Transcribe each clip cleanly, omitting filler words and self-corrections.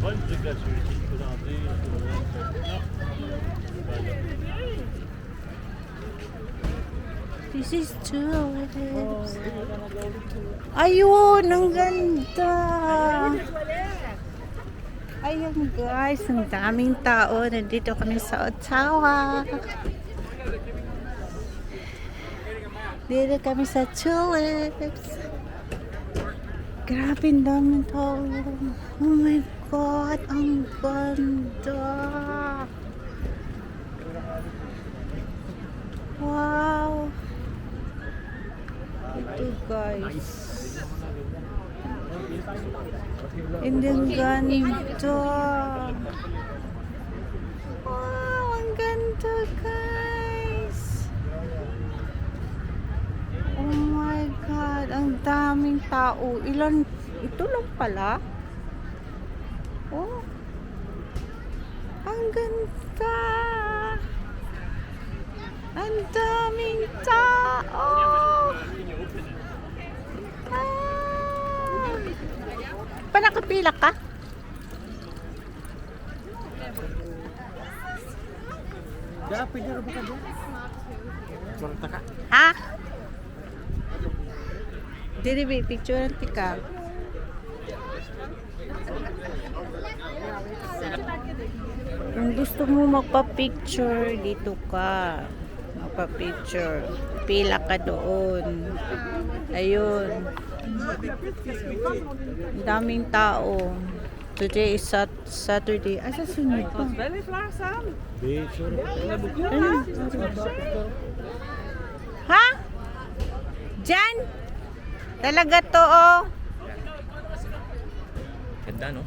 pas une truc là-dessus, si je peux l'enlever. This is tulips. Ayun, ang ganda. Ayun guys, ang daming tao. Nandito kami sa Ottawa. Dito kami sa tulips. Grabe, ang daming tao. Oh my God, ang ganda. Wow. Ito guys. And ang ganda. Wow, ang ganda guys. Oh my God, ang daming tao. Ilan? Ito lang pala. Oh. Ang ganda. Ang daming tao. Pa nakapila ka? Dapat niya ba ka dyan? Marta ka? Ha? Dili ba picture ng tika? Kung gusto mo magpa-picture, dito ka. Magpa-picture. Pila ka doon. Ayun. Ang daming tao. Today is Saturday. Ay, sa sunod pa. Ha? Diyan? Talaga to, oh. Ganda, no?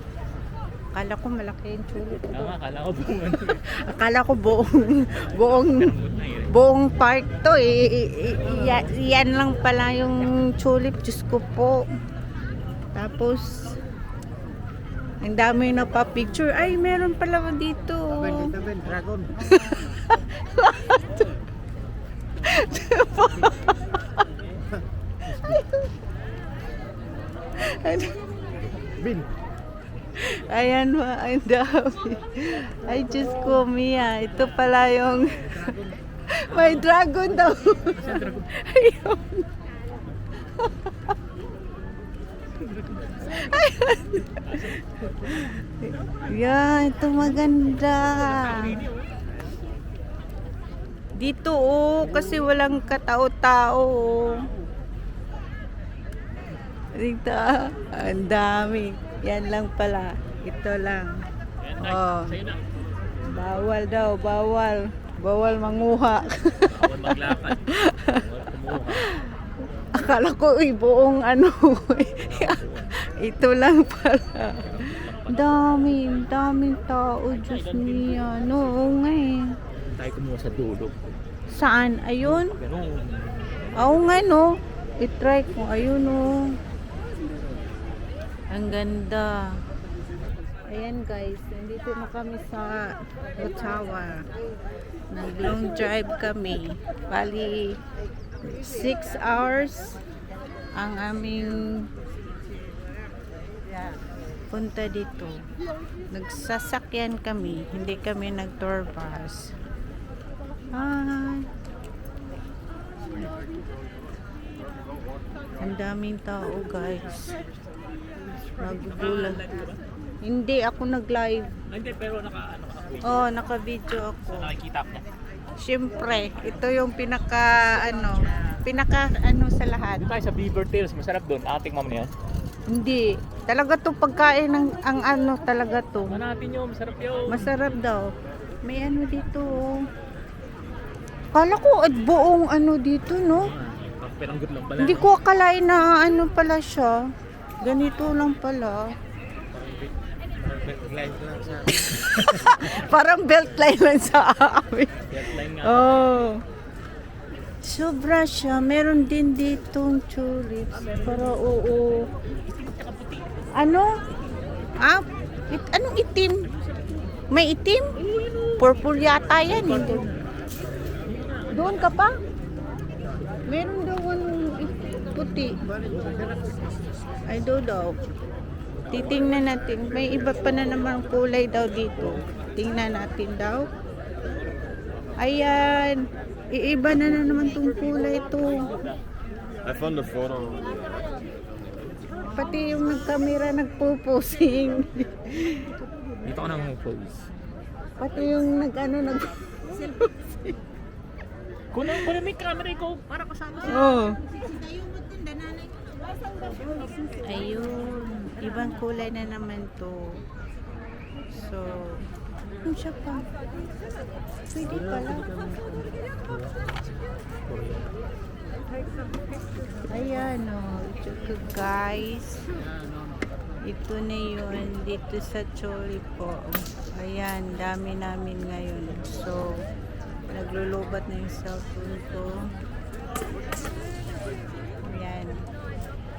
Akala ko malaki yung tulip. Akala ko buong ano. Akala ko buong park to eh. Yan lang pala yung tulip. Diyos ko po. Tapos, ang dami na pa picture. Ay, meron pala dito. Dragon. Bin. Ayan ma, ang dami. Ay, Diyos ko, Mia. Ito pala yung may dragon daw. Ayun. Ayun. Yan, ito maganda. Dito oh, kasi walang katao-tao. Dito, ang dami. Yan lang pala. Ito lang. Oh. Bawal daw, bawal. Bawal manguha. Bawal maglakad. Bawal kumuha. Akala ko buong ano. Ito lang pala. Daming tao. Diyos niya. No, nga eh. Tayo kumuha sa dulo. Saan? Ayun? Ganun. Oo nga no. I-try ko. Ayun oh. Ang ganda. Ayan guys, nandito na kami sa Ottawa. Nag-long drive kami. Bali, 6 hours ang aming punta dito. Nagsasakyan kami. Hindi kami nag-tour bus. Hi! Ang daming tao guys. Nagugulan. Hindi ako nag-live. Hindi, pero naka-ano ka. Oh, naka-video ako. Nakikita ko. Siyempre, ito yung pinaka sa lahat. Doon tayo sa Beaver Tails. Masarap doon. Ating mama niya. Hindi. Talaga to pagkain ang ano talaga to. Hanapin nyo. Masarap yun. Masarap daw. May ano dito. Oh. Kala ko at buong ano dito, no? Peranggot lang pala. Hindi ko akalain na ano pala siya. Ganito lang pala. Parang belt line lang sa amin. Oh. Sobra siya. Meron din ditong tulips. Para oo. Ano? Ah? Anong itim? May itim? Purple yata yan. Hindi. Doon ka pa? Meron daw puti. Ay, daw. Titingnan natin. May iba pa na naman kulay daw dito. Tingnan natin daw. Ayan. Iiba na naman tong kulay to. I found the photo. Pati yung nagkamera nagpo-posing. Dito ko na mag-pose. Pati yung nag Kunin mo yung camera ko para kasama siya. Oh. Ayun. Ibang kulay na naman to. So, ano siya pa? Pwede pala. Ayan o. Ito guys. Ito na yun. Dito sa Choli po. Ayan. Dami namin ngayon. So, naglulubat na yung cellphone ko.